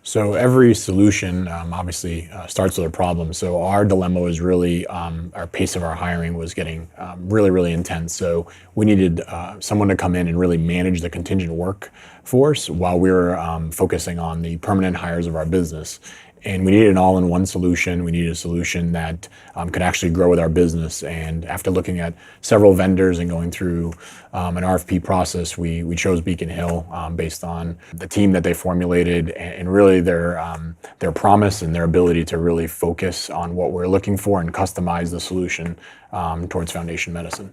So every solution obviously starts with a problem. So our dilemma was really our pace of our hiring was getting really, really intense. So we needed someone to come in and really manage the contingent workforce while we were focusing on the permanent hires of our business. And we needed an all-in-one solution. We needed a solution that could actually grow with our business. And after looking at several vendors and going through an RFP process, we chose Beacon Hill based on the team that they formulated and really their promise and their ability to really focus on what we're looking for and customize the solution towards foundation medicine.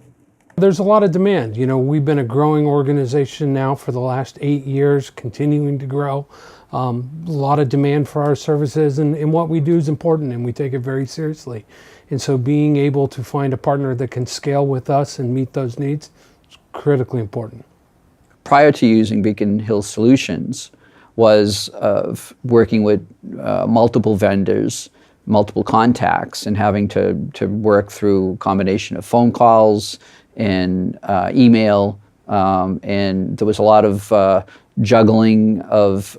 There's a lot of demand. You know, we've been a growing organization now for the last 8 years, continuing to grow. A lot of demand for our services, and what we do is important, and we take it very seriously. And so being able to find a partner that can scale with us and meet those needs is critically important. Prior to using Beacon Hill Solutions was working with multiple vendors, multiple contacts, and having to work through a combination of phone calls and email, and there was a lot of juggling of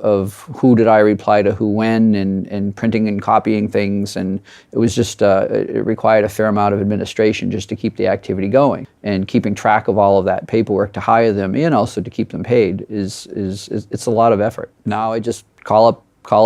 who did I reply to who when, and printing and copying things, and it was just it required a fair amount of administration just to keep the activity going, and keeping track of all of that paperwork to hire them and also to keep them paid is it's a lot of effort. Now I just call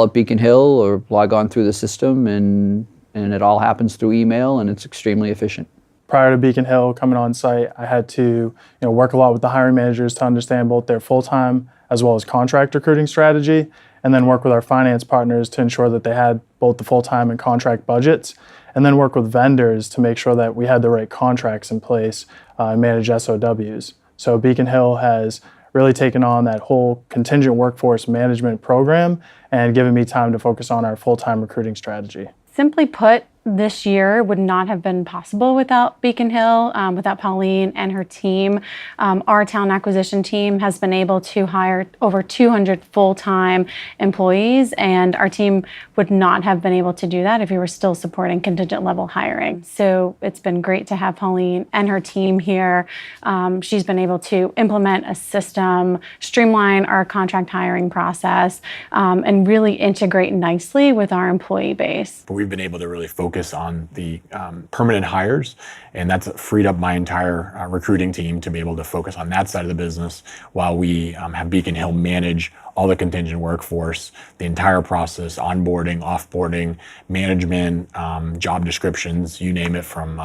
up Beacon Hill or log on through the system, and it all happens through email, and it's extremely efficient. Prior to Beacon Hill coming on site, I had to work a lot with the hiring managers to understand both their full-time as well as contract recruiting strategy, and then work with our finance partners to ensure that they had both the full-time and contract budgets, and then work with vendors to make sure that we had the right contracts in place and manage SOWs. So Beacon Hill has really taken on that whole contingent workforce management program and given me time to focus on our full-time recruiting strategy. Simply put, this year would not have been possible without Beacon Hill, without Pauline and her team. Our talent acquisition team has been able to hire over 200 full-time employees, and our team would not have been able to do that if we were still supporting contingent level hiring. So it's been great to have Pauline and her team here. She's been able to implement a system, streamline our contract hiring process, and really integrate nicely with our employee base. But we've been able to really focus on the permanent hires, and that's freed up my entire recruiting team to be able to focus on that side of the business while we have Beacon Hill manage all the contingent workforce, the entire process, onboarding, offboarding, management, job descriptions, you name it, from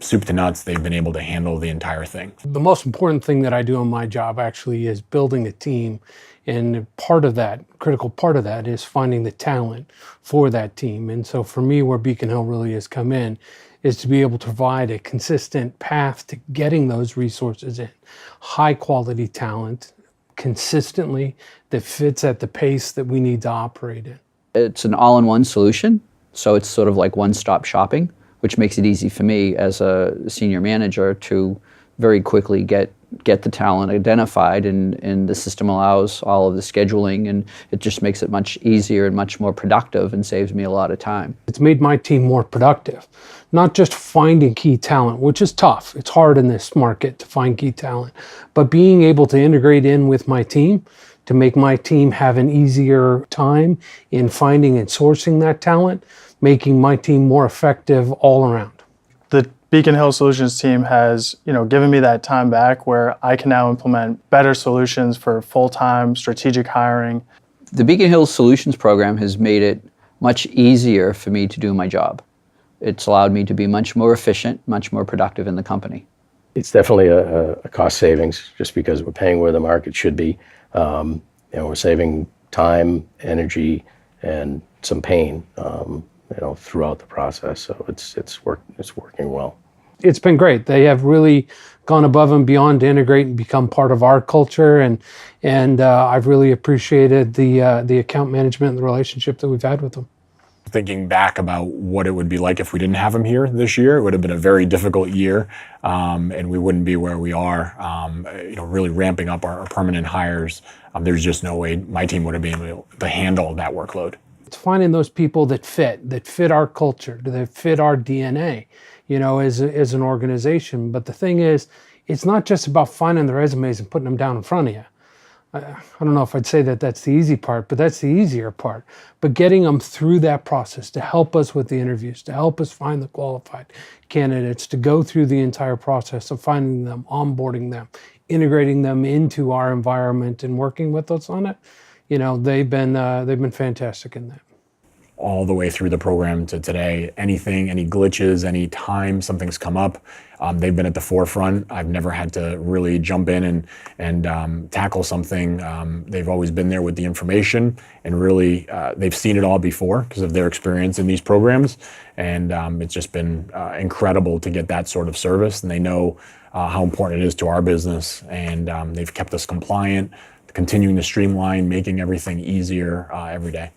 soup to nuts. They've been able to handle the entire thing. The most important thing that I do on my job actually is building a team. And part of that, critical part of that, is finding the talent for that team. And so for me, where Beacon Hill really has come in is to be able to provide a consistent path to getting those resources in. High quality talent, consistently, that fits at the pace that we need to operate in. It's an all-in-one solution, so it's sort of like one-stop shopping, which makes it easy for me as a senior manager to very quickly get the talent identified, and the system allows all of the scheduling, and it just makes it much easier and much more productive and saves me a lot of time. It's made my team more productive, not just finding key talent, which is tough. It's hard in this market to find key talent, but being able to integrate in with my team to make my team have an easier time in finding and sourcing that talent, making my team more effective all around. The Beacon Hill Solutions team has, given me that time back where I can now implement better solutions for full-time strategic hiring. The Beacon Hill Solutions program has made it much easier for me to do my job. It's allowed me to be much more efficient, much more productive in the company. It's definitely a cost savings just because we're paying where the market should be. We're saving time, energy, and some pain. Throughout the process, so it's working well. It's been great. They have really gone above and beyond to integrate and become part of our culture, and I've really appreciated the account management and the relationship that we've had with them. Thinking back about what it would be like if we didn't have them here this year, it would have been a very difficult year, and we wouldn't be where we are. Really ramping up our permanent hires. There's just no way my team would have been able to handle that workload. It's finding those people that fit our culture, that fit our DNA, as an organization. But the thing is, it's not just about finding the resumes and putting them down in front of you. I don't know if I'd say that that's the easy part, but that's the easier part. But getting them through that process to help us with the interviews, to help us find the qualified candidates, to go through the entire process of finding them, onboarding them, integrating them into our environment and working with us on it, they've been fantastic in that. All the way through the program to today. Anything, any glitches, any time something's come up, they've been at the forefront. I've never had to really jump in and tackle something. They've always been there with the information, and really they've seen it all before because of their experience in these programs. And it's just been incredible to get that sort of service. And they know how important it is to our business, and they've kept us compliant, continuing to streamline, making everything easier every day.